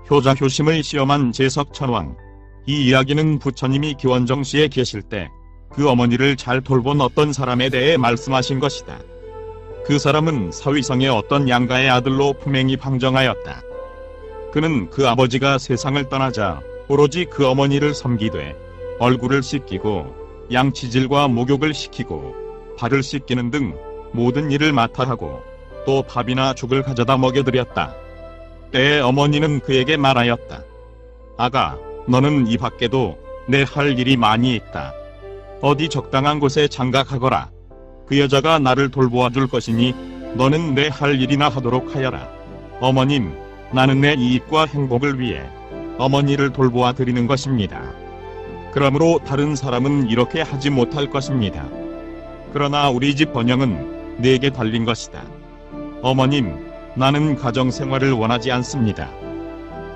효자효심을 시험한 제석천왕. 이 이야기는 부처님이 기원정시에 계실 때 그 어머니를 잘 돌본 어떤 사람에 대해 말씀하신 것이다. 그 사람은 서위성의 어떤 양가의 아들로 품행이 방정하였다. 그는 그 아버지가 세상을 떠나자 오로지 그 어머니를 섬기되 얼굴을 씻기고 양치질과 목욕을 시키고 발을 씻기는 등 모든 일을 맡아 하고 또 밥이나 죽을 가져다 먹여드렸다. 때에 어머니는 그에게 말하였다. 아가, 너는 이 밖에도 내 할 일이 많이 있다. 어디 적당한 곳에 장가가거라. 그 여자가 나를 돌보아 줄 것이니 너는 내 할 일이나 하도록 하여라. 어머님, 나는 내 이익과 행복을 위해 어머니를 돌보아 드리는 것입니다. 그러므로 다른 사람은 이렇게 하지 못할 것입니다. 그러나 우리 집 번영은 내게 달린 것이다. 어머님, 나는 가정생활을 원하지 않습니다.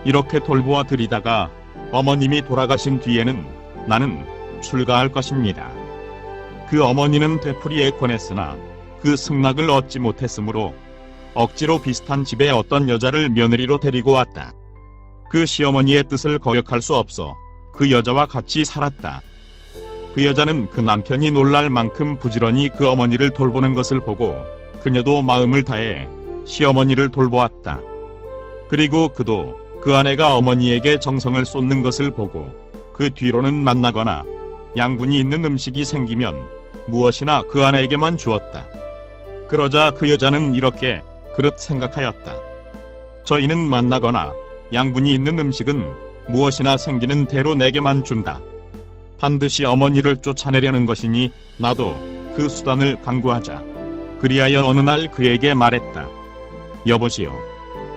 이렇게 돌보아 드리다가 어머님이 돌아가신 뒤에는 나는 출가할 것입니다. 그 어머니는 되풀이에 권했으나 그 승낙을 얻지 못했으므로 억지로 비슷한 집에 어떤 여자를 며느리로 데리고 왔다. 그 시어머니의 뜻을 거역할 수 없어 그 여자와 같이 살았다. 그 여자는 그 남편이 놀랄 만큼 부지런히 그 어머니를 돌보는 것을 보고 그녀도 마음을 다해 시어머니를 돌보았다. 그리고 그도 그 아내가 어머니에게 정성을 쏟는 것을 보고 그 뒤로는 만나거나 양분이 있는 음식이 생기면 무엇이나 그 아내에게만 주었다. 그러자 그 여자는 이렇게 그릇 생각하였다. 저희는 만나거나 양분이 있는 음식은 무엇이나 생기는 대로 내게만 준다. 반드시 어머니를 쫓아내려는 것이니 나도 그 수단을 강구하자. 그리하여 어느 날 그에게 말했다. 여보시오,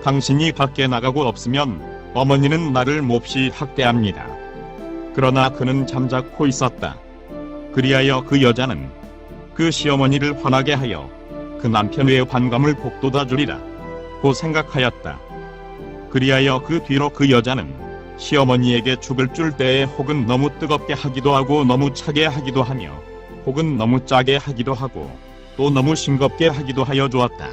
당신이 밖에 나가고 없으면 어머니는 나를 몹시 학대합니다. 그러나 그는 잠자코 있었다. 그리하여 그 여자는 그 시어머니를 화나게 하여 그 남편의 반감을 북돋아 주리라 고 생각하였다. 그리하여 그 뒤로 그 여자는 시어머니에게 죽을 줄 때에 혹은 너무 뜨겁게 하기도 하고 너무 차게 하기도 하며 혹은 너무 짜게 하기도 하고 또 너무 싱겁게 하기도 하여 주었다.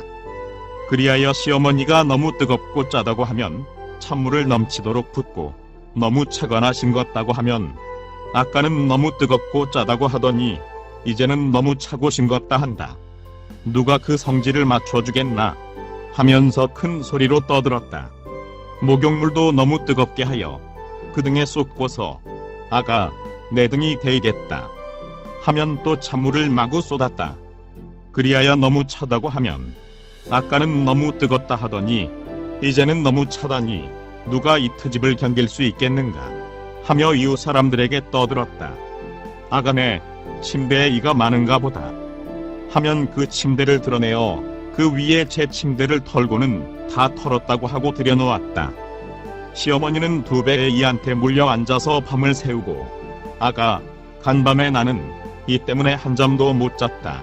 그리하여 시어머니가 너무 뜨겁고 짜다고 하면 찬물을 넘치도록 붓고 너무 차거나 싱겁다고 하면 아까는 너무 뜨겁고 짜다고 하더니 이제는 너무 차고 싱겁다 한다. 누가 그 성질을 맞춰주겠나 하면서 큰 소리로 떠들었다. 목욕물도 너무 뜨겁게 하여 그 등에 쏟고서 아가, 내 등이 데이겠다 하면 또 찬물을 마구 쏟았다. 그리하여 너무 차다고 하면 아까는 너무 뜨겁다 하더니 이제는 너무 차다니 누가 이 트집을 견딜 수 있겠는가 하며 이웃 사람들에게 떠들었다. 아가네, 침대에 이가 많은가 보다 하면 그 침대를 드러내어 그 위에 제 침대를 털고는 다 털었다고 하고 들여놓았다. 시어머니는 두 배의 이한테 물려 앉아서 밤을 새우고 아가, 간밤에 나는 이 때문에 한 잠도 못 잤다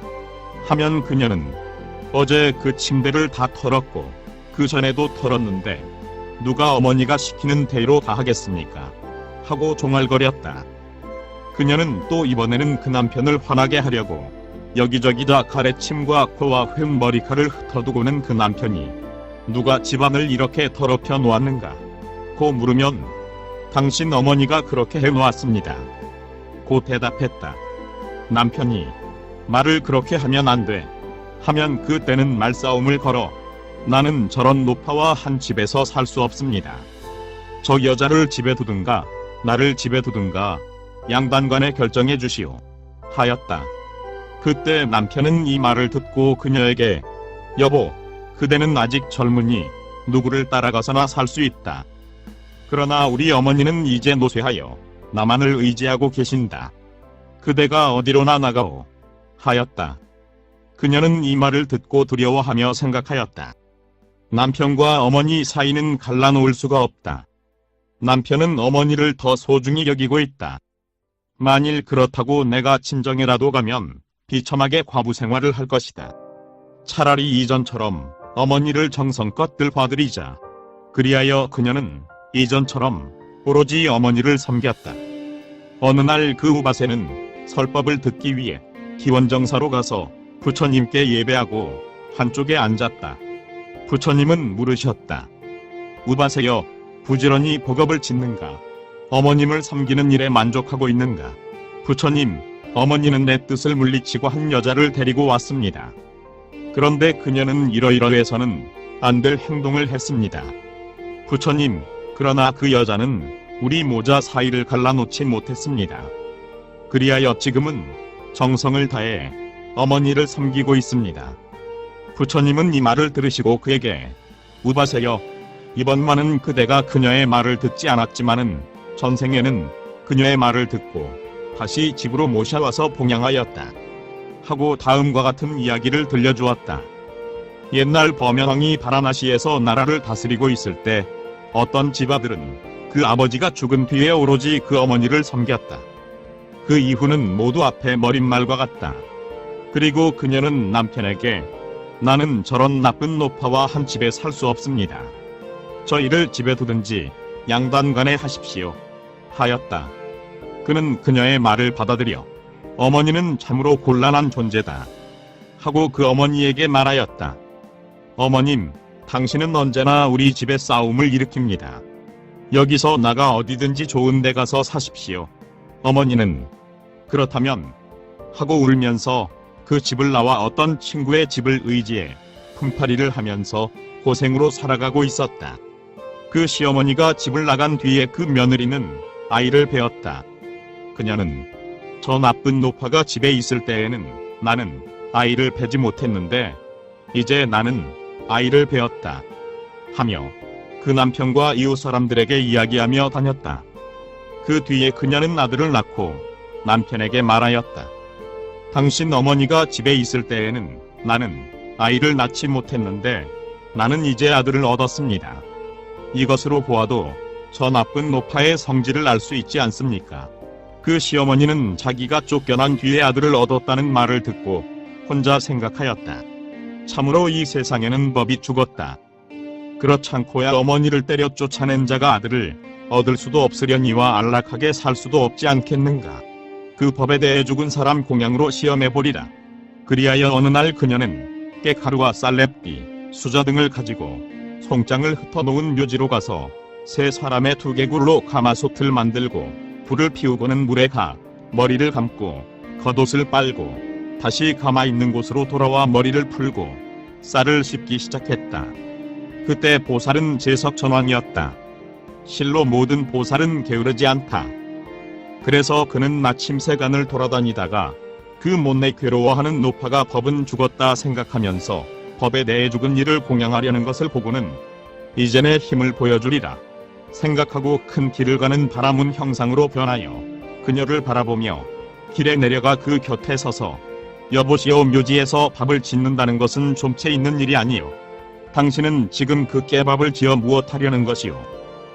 하면 그녀는 어제 그 침대를 다 털었고 그 전에도 털었는데 누가 어머니가 시키는 대로 다 하겠습니까 하고 종알거렸다. 그녀는 또 이번에는 그 남편을 화나게 하려고 여기저기다 가래침과 코와 홱 머리카락을 흩어두고는 그 남편이 누가 집안을 이렇게 더럽혀 놓았는가 고 물으면 당신 어머니가 그렇게 해놓았습니다 고 대답했다. 남편이 말을 그렇게 하면 안 돼 하면 그때는 말싸움을 걸어 나는 저런 노파와 한 집에서 살 수 없습니다. 저 여자를 집에 두든가 나를 집에 두든가 양반간에 결정해 주시오 하였다. 그때 남편은 이 말을 듣고 그녀에게 여보, 그대는 아직 젊으니 누구를 따라가서나 살 수 있다. 그러나 우리 어머니는 이제 노쇠하여 나만을 의지하고 계신다. 그대가 어디로나 나가오 하였다. 그녀는 이 말을 듣고 두려워하며 생각하였다. 남편과 어머니 사이는 갈라놓을 수가 없다. 남편은 어머니를 더 소중히 여기고 있다. 만일 그렇다고 내가 친정에라도 가면 비참하게 과부 생활을 할 것이다. 차라리 이전처럼 어머니를 정성껏 들봐드리자. 그리하여 그녀는 이전처럼 오로지 어머니를 섬겼다. 어느 날 그 우바세는 설법을 듣기 위해 기원정사로 가서 부처님께 예배하고 한쪽에 앉았다. 부처님은 물으셨다. 우바세여, 부지런히 복업을 짓는가? 어머님을 섬기는 일에 만족하고 있는가? 부처님, 어머니는 내 뜻을 물리치고 한 여자를 데리고 왔습니다. 그런데 그녀는 이러이러해서는 안 될 행동을 했습니다. 부처님, 그러나 그 여자는 우리 모자 사이를 갈라놓지 못했습니다. 그리하여 지금은 정성을 다해 어머니를 섬기고 있습니다. 부처님은 이 말을 들으시고 그에게 우바세여, 이번만은 그대가 그녀의 말을 듣지 않았지만은 전생에는 그녀의 말을 듣고 다시 집으로 모셔와서 봉양하였다 하고 다음과 같은 이야기를 들려주었다. 옛날 범연왕이 바라나시에서 나라를 다스리고 있을 때 어떤 집아들은 그 아버지가 죽은 뒤에 오로지 그 어머니를 섬겼다. 그 이후는 모두 앞에 머릿말과 같다. 그리고 그녀는 남편에게 나는 저런 나쁜 노파와 한 집에 살 수 없습니다. 저희를 집에 두든지 양단간에 하십시오 하였다. 그는 그녀의 말을 받아들여 어머니는 참으로 곤란한 존재다 하고 그 어머니에게 말하였다. 어머님, 당신은 언제나 우리 집에 싸움을 일으킵니다. 여기서 나가 어디든지 좋은 데 가서 사십시오. 어머니는 그렇다면 하고 울면서 그 집을 나와 어떤 친구의 집을 의지해 품팔이를 하면서 고생으로 살아가고 있었다. 그 시어머니가 집을 나간 뒤에 그 며느리는 아이를 배웠다. 그녀는 저 나쁜 노파가 집에 있을 때에는 나는 아이를 배지 못했는데 이제 나는 아이를 배웠다 하며 그 남편과 이웃 사람들에게 이야기하며 다녔다. 그 뒤에 그녀는 아들을 낳고 남편에게 말하였다. 당신 어머니가 집에 있을 때에는 나는 아이를 낳지 못했는데 나는 이제 아들을 얻었습니다. 이것으로 보아도 저 나쁜 노파의 성질을 알 수 있지 않습니까? 그 시어머니는 자기가 쫓겨난 뒤에 아들을 얻었다는 말을 듣고 혼자 생각하였다. 참으로 이 세상에는 법이 죽었다. 그렇잖고야 어머니를 때려 쫓아낸 자가 아들을 얻을 수도 없으려니와 안락하게 살 수도 없지 않겠는가. 그 법에 대해 죽은 사람 공양으로 시험해보리라. 그리하여 어느 날 그녀는 깨가루와 쌀렙기, 수저 등을 가지고 송장을 흩어놓은 묘지로 가서 세 사람의 두개굴로 가마솥을 만들고 불을 피우고는 물에 가 머리를 감고 겉옷을 빨고 다시 가마 있는 곳으로 돌아와 머리를 풀고 쌀을 씹기 시작했다. 그때 보살은 제석천왕이었다. 실로 모든 보살은 게으르지 않다. 그래서 그는 마침 세간을 돌아다니다가 그 못내 괴로워하는 노파가 법은 죽었다 생각하면서 법에 대해 죽은 이를 공양하려는 것을 보고는 이제 힘을 보여주리라 생각하고 큰 길을 가는 바라문 형상으로 변하여 그녀를 바라보며 길에 내려가 그 곁에 서서 여보시오, 묘지에서 밥을 짓는다는 것은 좀체 있는 일이 아니요. 당신은 지금 그 깨밥을 지어 무엇하려는 것이요.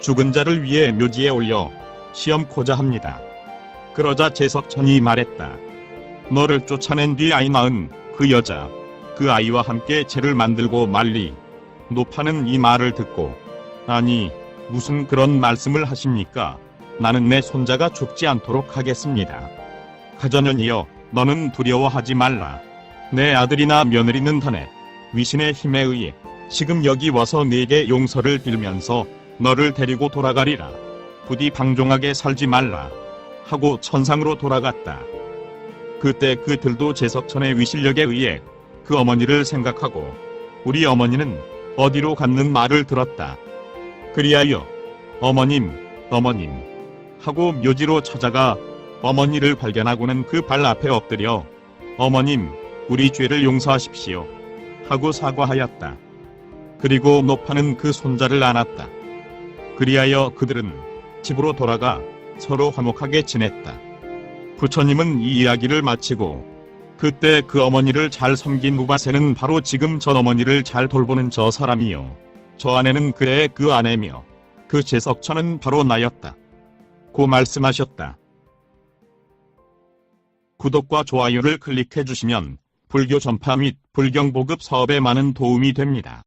죽은 자를 위해 묘지에 올려 시험코자 합니다. 그러자 제석천이 말했다. 너를 쫓아낸 뒤 아이 낳은 그 여자, 그 아이와 함께 죄를 만들고 말리. 노파는 이 말을 듣고 아니, 무슨 그런 말씀을 하십니까? 나는 내 손자가 죽지 않도록 하겠습니다. 가전연이여, 너는 두려워하지 말라. 내 아들이나 며느리는 다네 위신의 힘에 의해 지금 여기 와서 네게 용서를 빌면서 너를 데리고 돌아가리라. 부디 방종하게 살지 말라 하고 천상으로 돌아갔다. 그때 그들도 제석천의 위실력에 의해 그 어머니를 생각하고 우리 어머니는 어디로 갔는 말을 들었다. 그리하여 어머님, 어머님 하고 묘지로 찾아가 어머니를 발견하고는 그 발 앞에 엎드려 어머님, 우리 죄를 용서하십시오 하고 사과하였다. 그리고 노파는 그 손자를 안았다. 그리하여 그들은 집으로 돌아가 서로 화목하게 지냈다. 부처님은 이 이야기를 마치고 그때 그 어머니를 잘 섬긴 무바세는 바로 지금 전 어머니를 잘 돌보는 저 사람이요. 저 아내는 그의 그 아내며 그 제석천은 바로 나였다. 고 말씀하셨다. 구독과 좋아요를 클릭해 주시면 불교 전파 및 불경 보급 사업에 많은 도움이 됩니다.